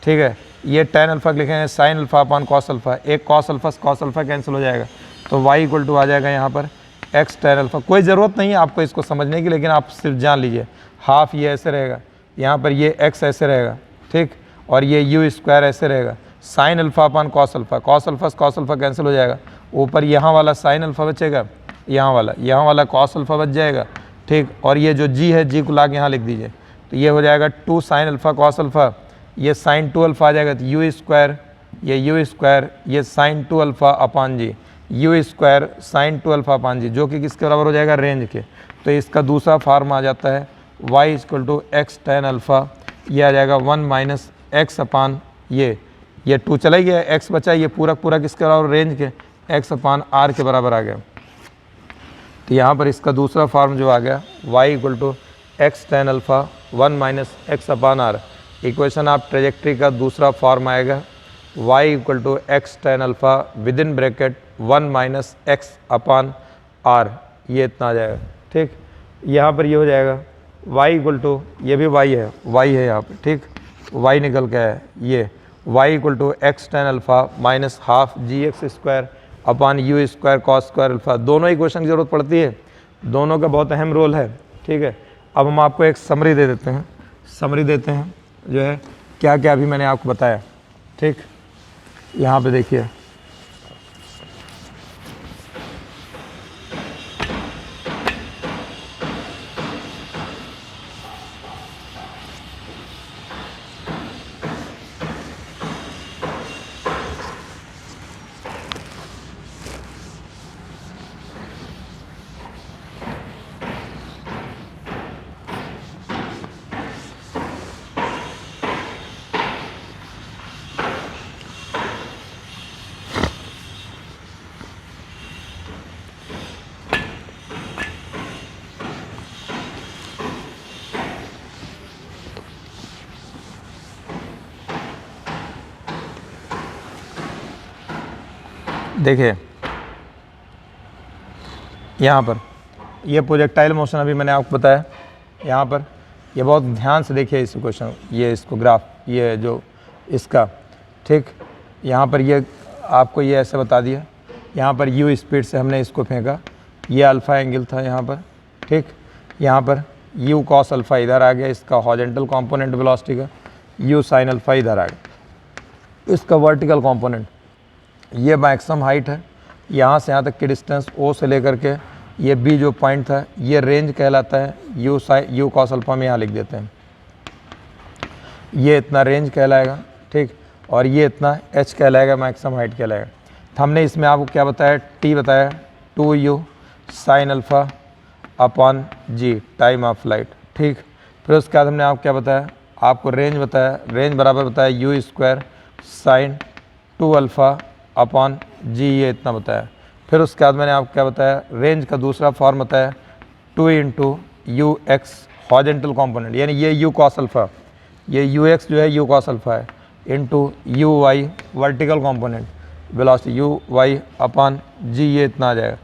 ठीक है, ये टेन अल्फ़ा लिखेंगे sign alpha upon cos alpha, एक कॉस अल्फ़ा कैंसिल हो जाएगा, तो y इक्वल टू आ जाएगा यहाँ पर एक्स टेन अल्फ़ा। कोई ज़रूरत नहीं है आपको इसको समझने की, लेकिन आप सिर्फ जान लीजिए, हाफ ये ऐसे रहेगा, यहाँ पर ये x ऐसे रहेगा, ठीक, और ये यू स्क्वायर ऐसे रहेगा, sign alpha upon cos alpha cancel हो जाएगा, ऊपर यहाँ वाला साइन अल्फ़ा बचेगा, यहाँ वाला कॉस अल्फ़ा बच जाएगा, ठीक, और ये जो g है g को ला के यहाँ लिख दीजिए, तो ये हो जाएगा 2 साइन अल्फ़ा कॉस अल्फ़ा, ये साइन 2 अल्फ़ा आ जाएगा, तो यू स्क्वायर ये sine 2 alpha upon g, u square sine 2 alpha upon g, जो कि किसके बराबर हो जाएगा रेंज के। तो इसका दूसरा फार्म आ जाता है y equal to x tan alpha, ये आ जाएगा 1 माइनस एक्स अपान ये 2 चला गया, x बचा, ये पूरा किसके बराबर रेंज के x अपान r के बराबर आ गया। तो यहाँ पर इसका दूसरा फार्म जो आ गया y equal to x tan alpha 1 minus x upon r, equation of trajectory का दूसरा फॉर्म आएगा y equal to x tan alpha within bracket 1 minus x upon r, ये इतना आ जाएगा, ठीक। यहाँ पर ये हो जाएगा y इक्वल टू, ये भी y है यहाँ पर, ठीक, y निकल के आया, ये y equal to x tan alpha minus half g x square upon u square cos square alpha. दोनों इक्वेशन की ज़रूरत पड़ती है, दोनों का बहुत अहम रोल है, ठीक है। अब हम आपको एक समरी देते हैं जो है क्या क्या अभी मैंने आपको बताया, ठीक। यहाँ पे देखिए, देखिए यहाँ पर ये प्रोजेक्टाइल मोशन अभी मैंने आपको बताया, यहाँ पर ये बहुत ध्यान से देखिए इस क्वेश्चन, ये इसको ग्राफ, ये जो इसका, ठीक, यहाँ पर ये आपको ये ऐसे बता दिया, यहाँ पर यू स्पीड से हमने इसको फेंका, ये अल्फ़ा एंगल था यहाँ पर, ठीक। यहाँ पर u cos अल्फ़ा इधर आ गया, इसका हॉरिजॉन्टल कंपोनेंट वेलोसिटी का, u sin अल्फ़ा इधर आ गया, इसका वर्टिकल कंपोनेंट। ये मैक्सिमम हाइट है, यहाँ से यहाँ तक की डिस्टेंस o से लेकर के ये b जो पॉइंट था ये रेंज कहलाता है, u cos अल्फ़ा में यहाँ लिख देते हैं, ये इतना रेंज कहलाएगा, ठीक। और ये इतना h कहलाएगा, मैक्सिमम हाइट कहलाएगा। तो हमने इसमें आपको क्या बताया, t बताया 2u sin alpha upon g time of light, ठीक। फिर उसके बाद हमने आपको क्या बताया, आपको रेंज बताया, रेंज बराबर बताया u square sine 2 alpha upon g, ये इतना बताया। फिर उसके बाद मैंने आपको क्या बताया, रेंज का दूसरा फॉर्म बताया 2 into u x horizontal component, यानी ये u cos अल्फ़ा, ये ux जो है u cos अल्फ़ा है, into u y vertical component velocity u y upon g, ये इतना आ जाएगा।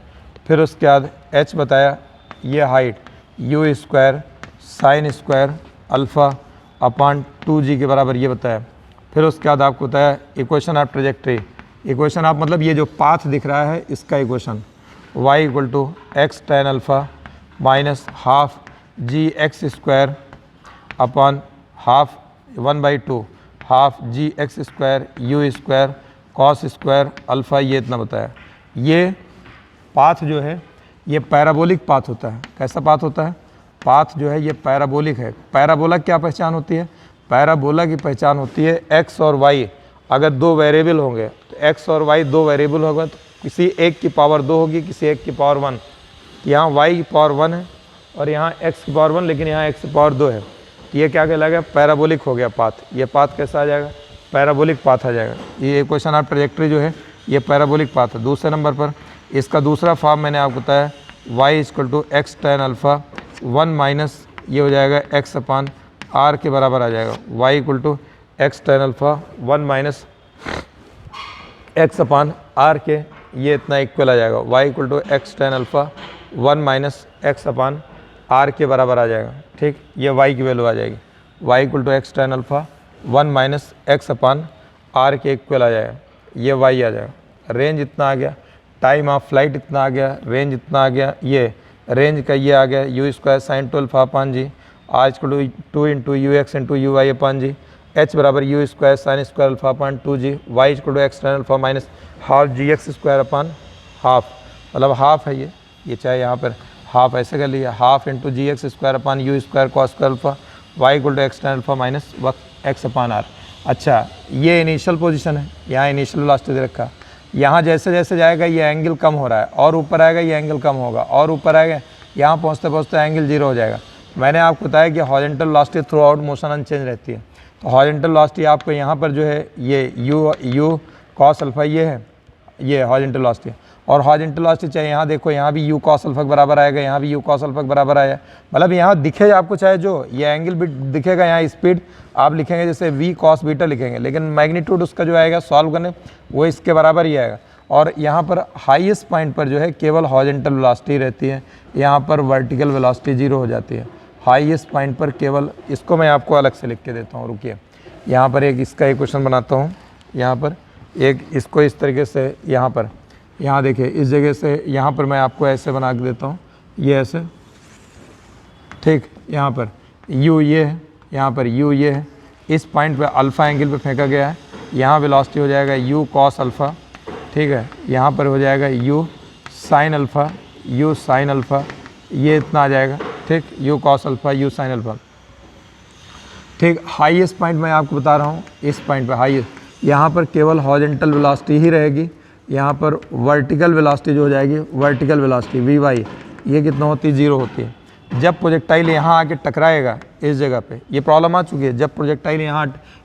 फिर उसके बाद h बताया, ये height u square sine square alpha upon 2g के बराबर, ये बताया। फिर उसके बाद आपको बताया equation of trajectory, equation of मतलब ये जो पाथ दिख रहा है इसका equation y equal to x tan alpha minus half g x square upon half 1/2 half g x square u square cos square alpha, ये इतना बताया। ये पाथ जो है ये पैराबोलिक पाथ होता है। कैसा पाथ होता है, पाथ जो है ये पैराबोलिक है। पैराबोला क्या पहचान होती है, पैराबोला की पहचान होती है x और y अगर दो वेरिएबल होंगे, तो x और y दो वेरिएबल होगा, तो किसी एक की पावर 2 होगी, किसी एक की पावर 1। यहाँ y की पावर 1 है और यहाँ x की पावर 1, लेकिन यहाँ x की पावर 2 है, तो ये क्या कहलाएगा, पैराबोलिक हो गया पाथ। ये पाथ कैसा आ जाएगा, पैराबोलिक पाथ आ जाएगा। ये इक्वेशन ऑफ ट्रेजेक्ट्री जो है ये पैराबोलिक पाथ है। दूसरे नंबर पर इसका दूसरा फॉर्म मैंने आपको बताया y equal to x tan alpha 1 minus ये हो जाएगा x अपान r के बराबर आ जाएगा। y equal to x tan alpha 1 minus x upon r के, ये इतना इक्वल आ जाएगा। y equal to x tan alpha 1 minus x upon r के बराबर आ जाएगा, ठीक। ये y की वैल्यू आ जाएगी, y equal to x tan alpha 1 minus x upon r के इक्वल आ जाएगा, ये y आ जाएगा। रेंज इतना आ गया, टाइम ऑफ फ्लाइट इतना आ गया, रेंज इतना आ गया, ये रेंज का ये आ गया u square sine 2 alpha upon g, r equal to 2 into u x into u y upon g, h बराबर u square sine square alpha upon 2g, y equal to x tan alpha minus half g x square upon half, मतलब half है ये चाहे यहाँ पर half ऐसे कर लिया, half into g x square upon u square cos square alpha, y equal to x tan alpha minus वक्त एक्स अपान आर। अच्छा, ये इनिशियल पोजीशन है, यहाँ इनिशियल वेलोसिटी दे रखा, यहाँ जैसे जैसे जाएगा ये एंगल कम हो रहा है, और ऊपर आएगा ये एंगल कम होगा, और ऊपर आएगा, यहाँ पहुँचते पहुँचते एंगल 0 हो जाएगा। मैंने आपको बताया कि horizontal velocity throughout motion unchanged रहती है, तो हॉरिजॉन्टल वेलोसिटी आपको यहाँ पर जो है ये यू कॉस अल्फ़ा ये है, ये हॉरिजॉन्टल वेलोसिटी। और हॉरिजॉन्टल वेलोसिटी चाहे यहाँ देखो, यहाँ भी यू कॉस अल्फ़ा के बराबर आएगा, यहाँ भी यू कॉस अल्फ़ा के बराबर आएगा, मतलब यहाँ दिखे आपको चाहे जो ये एंगल भी दिखेगा, यहाँ स्पीड आप लिखेंगे जैसे v cos बीटा लिखेंगे, लेकिन मैग्नीट्यूड उसका जो आएगा सॉल्व करने वो इसके बराबर ही आएगा। और यहाँ पर हाईएस्ट पॉइंट पर जो है केवल हॉरिजॉन्टल वेलोसिटी रहती है, यहाँ पर वर्टिकल वेलोसिटी 0 हो जाती है। हाईएस्ट पॉइंट पर केवल, इसको मैं आपको अलग से लिख के देता हूँ, रुकिए। यहाँ पर एक इसका इक्वेशन बनाता हूँ, यहाँ पर एक इसको इस तरीके से, यहाँ पर यहाँ देखिए इस जगह से यहाँ पर मैं आपको ऐसे बना के देता हूँ, ये ऐसे, ठीक। यहाँ पर u ये है, यहाँ पर u ये है, इस पॉइंट पे अल्फ़ा एंगल पे फेंका गया है, यहाँ वेलोसिटी हो जाएगा u cos अल्फ़ा, ठीक है। यहाँ पर हो जाएगा u sin alpha, u sin alpha, ये इतना आ जाएगा, ठीक, u cos alpha u sin alpha, ठीक। हाईएस्ट पॉइंट मैं आपको बता रहा हूँ, इस पॉइंट पर हाईएस्ट, यहाँ पर केवल हॉरिजॉन्टल वेलोसिटी ही रहेगी, यहाँ पर वर्टिकल वेलोसिटी जो हो जाएगी, वर्टिकल वेलोसिटी वी वाई, ये कितना होती है, 0 होती है। जब प्रोजेक्टाइल यहाँ आके टकराएगा इस जगह पे, ये प्रॉब्लम आ चुकी है, जब प्रोजेक्टाइल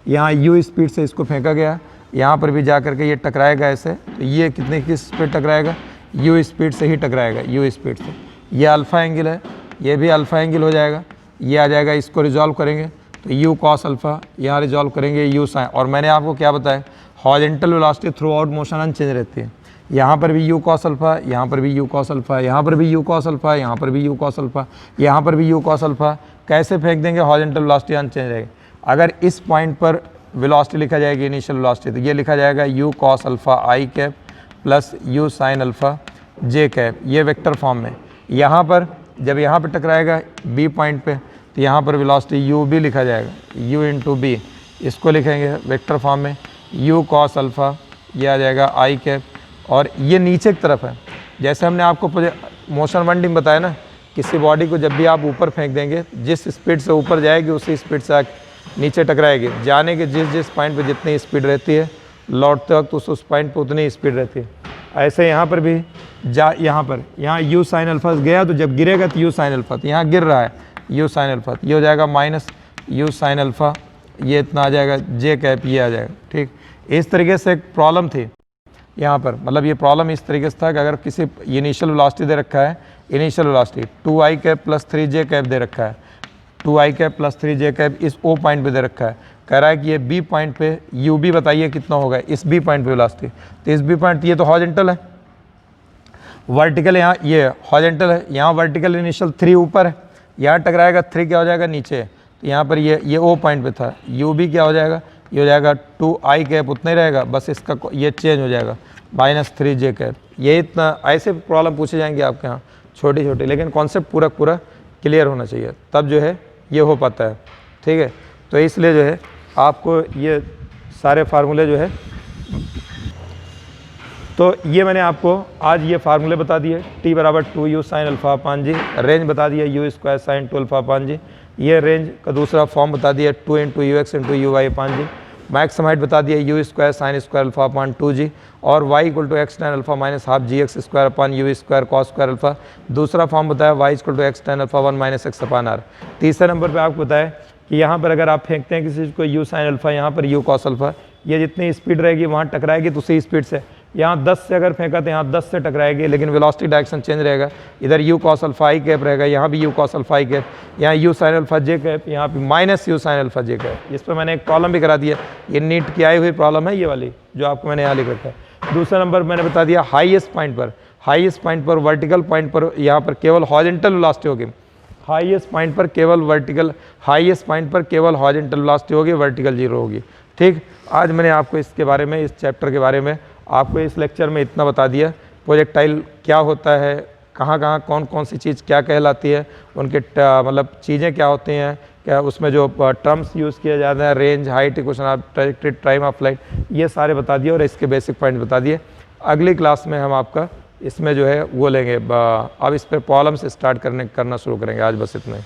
यहाँ यू स्पीड से इसको फेंका गया, यहाँ पर भी जा करके ये टकराएगा ऐसे, तो ये कितने की स्पीड टकराएगा, यू स्पीड से ही टकराएगा, यू स्पीड से। ये अल्फ़ा एंगल है, ये भी अल्फ़ा एंगल हो जाएगा, ये आ जाएगा, इसको रिजॉल्व करेंगे तो यू कॉस अल्फ़ा, यहाँ रिजॉल्व करेंगे यू साइन। और मैंने आपको क्या बताया, horizontal velocity throughout motion unchanged रहती है, यहाँ पर भी यू कॉस अल्फ़ा, यहाँ पर भी यू कॉस अल्फ़ा, यहाँ पर भी यू कॉस अल्फ़ा, यहाँ पर भी यू कॉस अल्फ़ा, यहाँ पर भी यू कॉस अल्फ़ा। कैसे फेंक देंगे, हॉरिजॉन्टल वेलोसिटी अनचेंज रहेगी। अगर इस पॉइंट पर वेलोसिटी लिखा जाएगी इनिशियल वेलोसिटी, तो ये लिखा जाएगा you cos alpha i cap plus you sine alpha J cap, ये वेक्टर फॉर्म में। यहाँ पर जब यहाँ पे टकराएगा बी पॉइंट पे तो यहाँ पर वेलोसिटी यू बी लिखा जाएगा, यू इंटू बी, इसको लिखेंगे वेक्टर फॉर्म में, यू कॉस अल्फ़ा, ये आ जाएगा आई कैप। और ये नीचे की तरफ है, जैसे हमने आपको मोशन वनडिंग बताया ना, किसी बॉडी को जब भी आप ऊपर फेंक देंगे, जिस स्पीड से ऊपर जाएगी उसी स्पीड से नीचे टकराएगी। जाने के जिस पॉइंट पे जितनी स्पीड रहती है, लौटते वक्त उस पॉइंट पे उतनी स्पीड रहती है। ऐसे यहाँ पर भी यहाँ यू साइन अल्फा गया तो जब गिरेगा तो यू साइन अल्फा, तो यहाँ गिर रहा है यू साइन अल्फा, ये हो जाएगा माइनस यू साइन अल्फा, ये इतना आ जाएगा जे कैप, ये आ जाएगा। ठीक, इस तरीके से एक प्रॉब्लम थी यहाँ पर, मतलब ये प्रॉब्लम इस तरीके से था कि अगर किसी इनिशियल वेलोसिटी दे रखा है, initial velocity 2i cap plus 3j cap दे रखा है, 2i cap plus 3j cap इस ओ पॉइंट पे दे रखा है, कह रहा है कि ये बी पॉइंट पे यू बी बताइए कितना होगा इस बी पॉइंट पे वेलोसिटी। तो इस बी पॉइंट, ये तो हॉरिजॉन्टल है, वर्टिकल यहाँ ये हॉरिजॉन्टल है, यहाँ वर्टिकल इनिशियल 3 ऊपर है, यहाँ टकराएगा 3 क्या हो जाएगा नीचे। तो यहाँ पर ये ओ पॉइंट पे था, यू बी क्या हो जाएगा, ये हो जाएगा 2i कैप, उतना ही रहेगा, बस इसका ये चेंज हो जाएगा माइनस 3j कैप। ये इतना, ऐसे प्रॉब्लम पूछे जाएंगे आपके यहाँ छोटी छोटी, लेकिन कॉन्सेप्ट पूरा क्लियर होना चाहिए, तब जो है ये हो पाता है। ठीक है, तो इसलिए जो है आपको ये सारे फार्मूले जो है, तो ये मैंने आपको आज ये फार्मूले बता दिए, t बराबर 2u sine alpha upon g, range बता दिया u square sine 2 alpha upon g, ये रेंज का दूसरा फॉर्म बता दिया 2 into u x into u y upon g, maximum height बता दिया u square sine square alpha upon 2g, और y equal to x tan alpha minus half g x square upon u square cos square alpha. दूसरा form बताया y equal to x tan alpha 1 minus x upon r. तीसरे number पे आपको बताया कि यहाँ पर अगर आप फेंकते हैं किसी चीज़ को यू साइन अल्फा, यहाँ पर यू कॉस अल्फा, ये जितनी स्पीड रहेगी वहाँ टकराएगी तो उसी स्पीड से, यहाँ 10 से अगर फेंका तो यहाँ 10 से टकराएगी, लेकिन वेलोसिटी डायरेक्शन चेंज रहेगा, इधर u cos alpha i cap रहेगा, यहाँ भी u cos alpha i cap, यहाँ u sine alpha j cap, यहाँ पे minus u sine alpha j cap. इस पर मैंने एक प्रॉब्लम भी करा दिया, ये नीट की आई हुई प्रॉब्लम है ये वाली जो आपको मैंने यहाँ लिख रखा है। दूसरा नंबर मैंने बता दिया हाईएस्ट पॉइंट पर वर्टिकल पॉइंट पर यहाँ पर केवल हॉरिजॉन्टल वेलोसिटी होगी, हाईएस्ट पॉइंट पर केवल हॉरिजॉन्टल वेलोसिटी होगी, वर्टिकल जीरो होगी। ठीक, आज मैंने आपको इसके बारे में, इस चैप्टर के बारे में आपको इस लेक्चर में इतना बता दिया, प्रोजेक्टाइल क्या होता है, कहाँ कौन सी चीज़ क्या कहलाती है, उनके मतलब चीज़ें क्या होती हैं, क्या उसमें जो टर्म्स यूज़ किया जाता है, range, height, equation of trajectory, time of flight, ये सारे बता दिए और इसके बेसिक पॉइंट बता दिए। अगली क्लास में हम आपका इसमें जो है वो लेंगे, अब इस पर प्रॉब्लम से स्टार्ट करना शुरू करेंगे। आज बस इतना ही।